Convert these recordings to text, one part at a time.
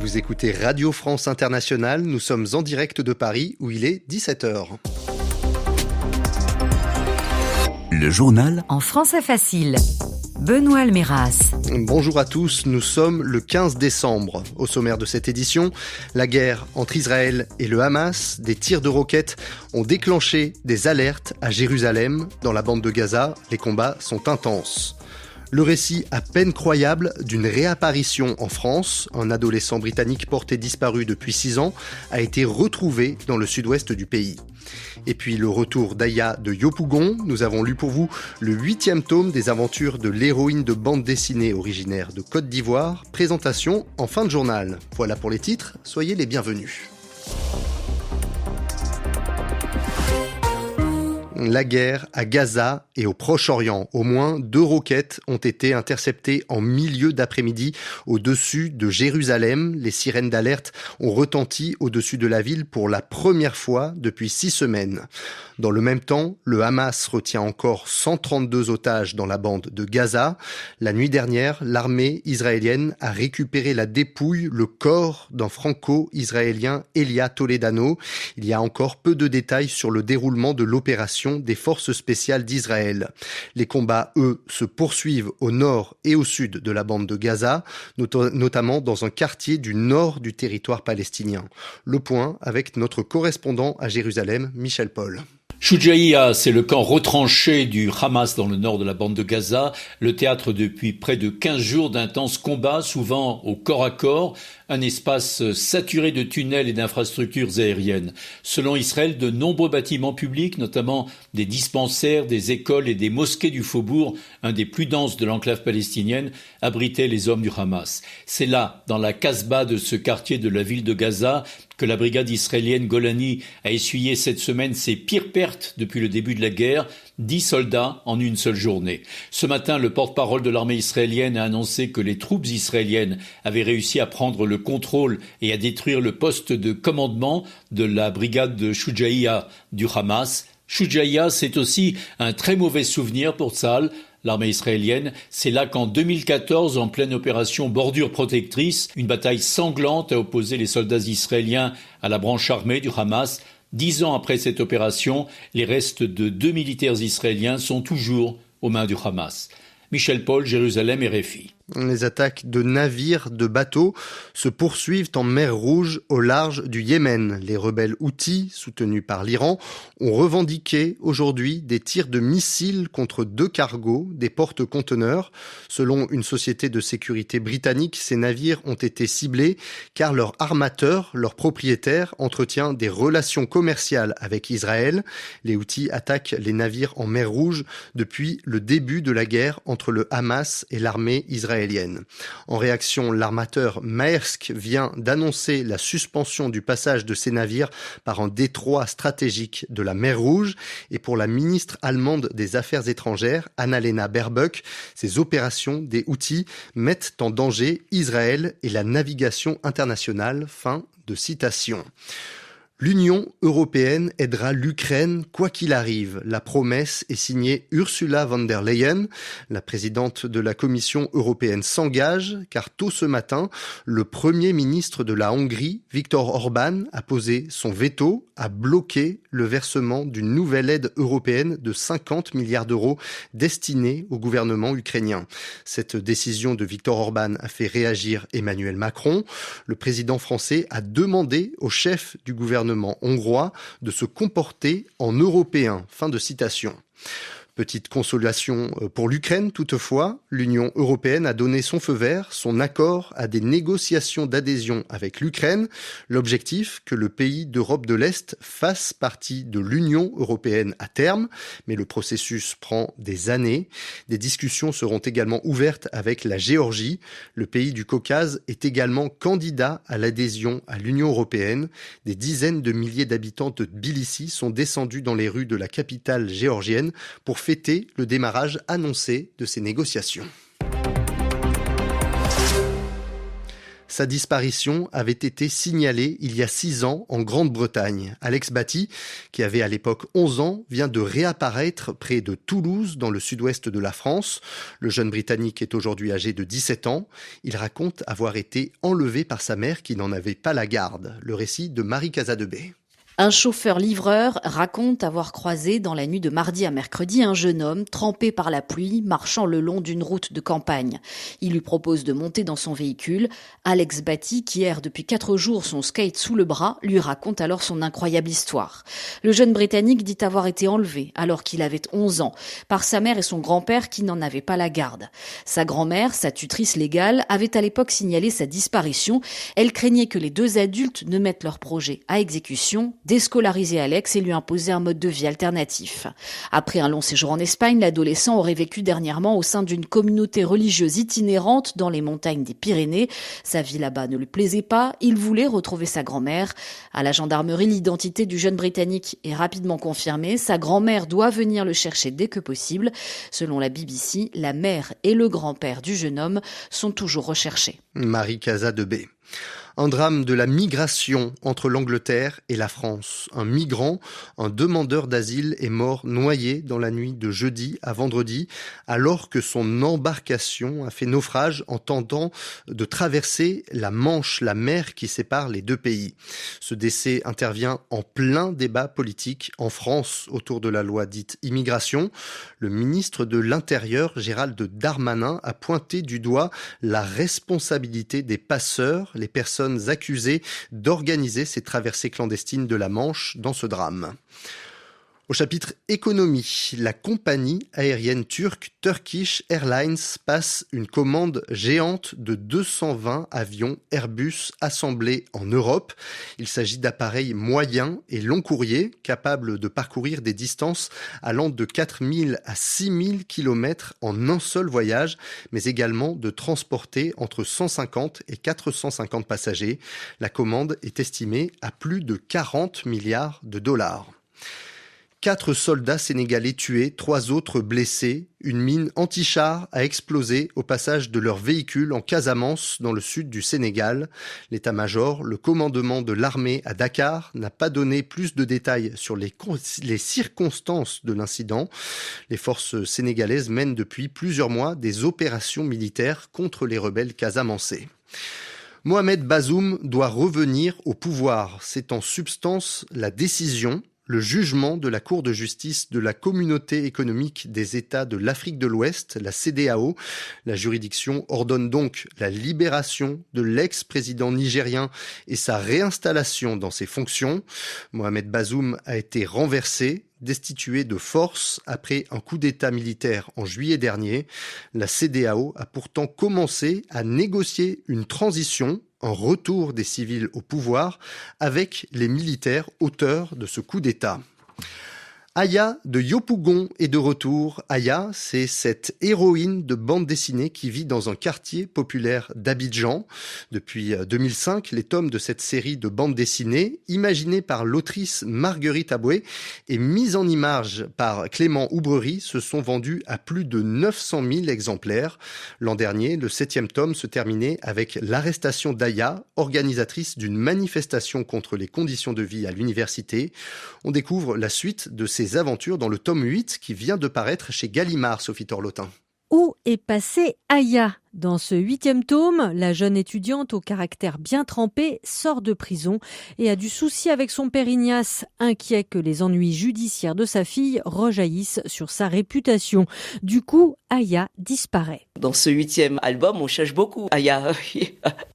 Vous écoutez Radio France Internationale, nous sommes en direct de Paris où il est 17h. Le journal en français facile. Benoît Alméras. Bonjour à tous, nous sommes le 15 décembre. Au sommaire de cette édition, la guerre entre Israël et le Hamas, des tirs de roquettes ont déclenché des alertes à Jérusalem. Dans la bande de Gaza, les combats sont intenses. Le récit à peine croyable d'une réapparition en France. Un adolescent britannique porté disparu depuis 6 ans a été retrouvé dans le sud-ouest du pays. Et puis le retour d'Aya de Yopougon. Nous avons lu pour vous le 8e tome des aventures de l'héroïne de bande dessinée originaire de Côte d'Ivoire. Présentation en fin de journal. Voilà pour les titres, soyez les bienvenus. La guerre à Gaza et au Proche-Orient. Au moins 2 roquettes ont été interceptées en milieu d'après-midi au-dessus de Jérusalem. Les sirènes d'alerte ont retenti au-dessus de la ville pour la première fois depuis 6 semaines. Dans le même temps, le Hamas retient encore 132 otages dans la bande de Gaza. La nuit dernière, l'armée israélienne a récupéré la dépouille, le corps d'un franco-israélien, Elia Toledano. Il y a encore peu de détails sur le déroulement de l'opération des forces spéciales d'Israël. Les combats, eux, se poursuivent au nord et au sud de la bande de Gaza, notamment dans un quartier du nord du territoire palestinien. Le point avec notre correspondant à Jérusalem, Michel Paul. Shujaiya, c'est le camp retranché du Hamas dans le nord de la bande de Gaza, le théâtre depuis près de 15 jours d'intenses combats, souvent au corps à corps, un espace saturé de tunnels et d'infrastructures aériennes. Selon Israël, de nombreux bâtiments publics, notamment des dispensaires, des écoles et des mosquées du faubourg, un des plus denses de l'enclave palestinienne, abritaient les hommes du Hamas. C'est là, dans la Casbah de ce quartier de la ville de Gaza, que la brigade israélienne Golani a essuyé cette semaine ses pires pertes depuis le début de la guerre, 10 soldats en une seule journée. Ce matin, le porte-parole de l'armée israélienne a annoncé que les troupes israéliennes avaient réussi à prendre le contrôle et à détruire le poste de commandement de la brigade de Shujaiya du Hamas. Shujaiya, c'est aussi un très mauvais souvenir pour Tsahal, l'armée israélienne. C'est là qu'en 2014, en pleine opération Bordure protectrice, une bataille sanglante a opposé les soldats israéliens à la branche armée du Hamas. 10 ans après cette opération, les restes de 2 militaires israéliens sont toujours aux mains du Hamas. Michel Paul, Jérusalem, RFI. Les attaques de navires, de bateaux se poursuivent en mer Rouge au large du Yémen. Les rebelles houthis, soutenus par l'Iran, ont revendiqué aujourd'hui des tirs de missiles contre 2 cargos, des porte-conteneurs. Selon une société de sécurité britannique, ces navires ont été ciblés car leur armateur, leur propriétaire, entretient des relations commerciales avec Israël. Les houthis attaquent les navires en mer Rouge depuis le début de la guerre entre le Hamas et l'armée israélienne. En réaction, l'armateur Maersk vient d'annoncer la suspension du passage de ses navires par un détroit stratégique de la mer Rouge. Et pour la ministre allemande des Affaires étrangères, Annalena Baerbock, ces opérations des Houthis mettent en danger Israël et la navigation internationale. Fin de citation. L'Union européenne aidera l'Ukraine quoi qu'il arrive. La promesse est signée Ursula von der Leyen. La présidente de la Commission européenne s'engage car tôt ce matin, le premier ministre de la Hongrie, Viktor Orban, a posé son veto, a bloqué le versement d'une nouvelle aide européenne de 50 milliards d'euros destinée au gouvernement ukrainien. Cette décision de Viktor Orban a fait réagir Emmanuel Macron. Le président français a demandé au chef du gouvernement hongrois de se comporter en européen. Fin de citation. Petite consolation pour l'Ukraine, toutefois, l'Union européenne a donné son feu vert, son accord à des négociations d'adhésion avec l'Ukraine. L'objectif, que le pays d'Europe de l'Est fasse partie de l'Union européenne à terme, mais le processus prend des années. Des discussions seront également ouvertes avec la Géorgie. Le pays du Caucase est également candidat à l'adhésion à l'Union européenne. Des dizaines de milliers d'habitants de Tbilissi sont descendus dans les rues de la capitale géorgienne pour fêter le démarrage annoncé de ces négociations. Sa disparition avait été signalée il y a 6 ans en Grande-Bretagne. Alex Batty, qui avait à l'époque 11 ans, vient de réapparaître près de Toulouse, dans le sud-ouest de la France. Le jeune Britannique est aujourd'hui âgé de 17 ans. Il raconte avoir été enlevé par sa mère qui n'en avait pas la garde. Le récit de Marie Casadebé. Un chauffeur-livreur raconte avoir croisé dans la nuit de mardi à mercredi un jeune homme trempé par la pluie marchant le long d'une route de campagne. Il lui propose de monter dans son véhicule. Alex Batty, qui erre depuis 4 jours son skate sous le bras, lui raconte alors son incroyable histoire. Le jeune Britannique dit avoir été enlevé alors qu'il avait 11 ans par sa mère et son grand-père qui n'en avaient pas la garde. Sa grand-mère, sa tutrice légale, avait à l'époque signalé sa disparition. Elle craignait que les 2 adultes ne mettent leur projet à exécution, déscolariser Alex et lui imposer un mode de vie alternatif. Après un long séjour en Espagne, l'adolescent aurait vécu dernièrement au sein d'une communauté religieuse itinérante dans les montagnes des Pyrénées. Sa vie là-bas ne lui plaisait pas, il voulait retrouver sa grand-mère. À la gendarmerie, l'identité du jeune Britannique est rapidement confirmée. Sa grand-mère doit venir le chercher dès que possible. Selon la BBC, la mère et le grand-père du jeune homme sont toujours recherchés. Marie Casadebé. Un drame de la migration entre l'Angleterre et la France. Un migrant, un demandeur d'asile est mort noyé dans la nuit de jeudi à vendredi, alors que son embarcation a fait naufrage en tentant de traverser la Manche, la mer qui sépare les 2 pays. Ce décès intervient en plein débat politique en France autour de la loi dite immigration. Le ministre de l'Intérieur, Gérald Darmanin, a pointé du doigt la responsabilité des passeurs, les personnes accusées d'organiser ces traversées clandestines de la Manche dans ce drame. Au chapitre économie, la compagnie aérienne turque Turkish Airlines passe une commande géante de 220 avions Airbus assemblés en Europe. Il s'agit d'appareils moyens et long courriers capables de parcourir des distances allant de 4000 à 6000 km en un seul voyage, mais également de transporter entre 150 et 450 passagers. La commande est estimée à plus de 40 milliards de dollars. 4 soldats sénégalais tués, 3 autres blessés. Une mine anti-char a explosé au passage de leur véhicule en Casamance, dans le sud du Sénégal. L'état-major, le commandement de l'armée à Dakar, n'a pas donné plus de détails sur les circonstances de l'incident. Les forces sénégalaises mènent depuis plusieurs mois des opérations militaires contre les rebelles casamançais. Mohamed Bazoum doit revenir au pouvoir. C'est en substance la décision. Le jugement de la Cour de justice de la Communauté économique des États de l'Afrique de l'Ouest, la CEDEAO. La juridiction ordonne donc la libération de l'ex-président nigérien et sa réinstallation dans ses fonctions. Mohamed Bazoum a été renversé, destitué de force après un coup d'État militaire en juillet dernier. La CEDEAO a pourtant commencé à négocier une transition, un retour des civils au pouvoir avec les militaires auteurs de ce coup d'État. Aya de Yopougon est de retour. Aya, c'est cette héroïne de bande dessinée qui vit dans un quartier populaire d'Abidjan. Depuis 2005, les tomes de cette série de bande dessinée, imaginée par l'autrice Marguerite Aboué et mise en image par Clément Oubrerie, se sont vendus à plus de 900 000 exemplaires. L'an dernier, le 7e tome se terminait avec l'arrestation d'Aya, organisatrice d'une manifestation contre les conditions de vie à l'université. On découvre la suite de ces aventures dans le tome 8 qui vient de paraître chez Gallimard, Sophie Torlotin. Où est passée Aya ? Dans ce 8e tome, la jeune étudiante au caractère bien trempé sort de prison et a du souci avec son père Ignace, inquiet que les ennuis judiciaires de sa fille rejaillissent sur sa réputation. Du coup, Aya disparaît. Dans ce 8e album, on cherche beaucoup Aya.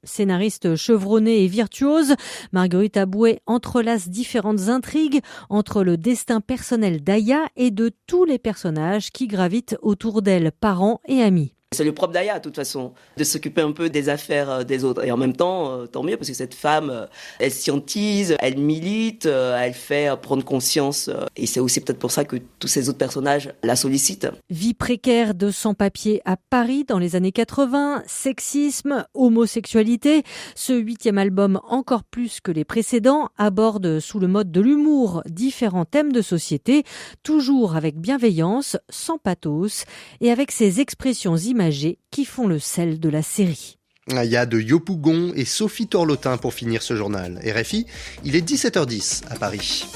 Scénariste chevronnée et virtuose, Marguerite Aboué entrelace différentes intrigues entre le destin personnel d'Aya et de tous les personnages qui gravitent autour d'elle, parents et amis. C'est le propre d'Aya, de toute façon, de s'occuper un peu des affaires des autres. Et en même temps, tant mieux, parce que cette femme, elle scientise, elle milite, elle fait prendre conscience. Et c'est aussi peut-être pour ça que tous ces autres personnages la sollicitent. Vie précaire de sans-papiers à Paris dans les années 80, sexisme, homosexualité. Ce 8e album, encore plus que les précédents, aborde sous le mode de l'humour différents thèmes de société, toujours avec bienveillance, sans pathos et avec ces expressions imagées qui font le sel de la série. Aya de Yopougon et Sophie Torlotin pour finir ce journal. RFI, il est 17h10 à Paris.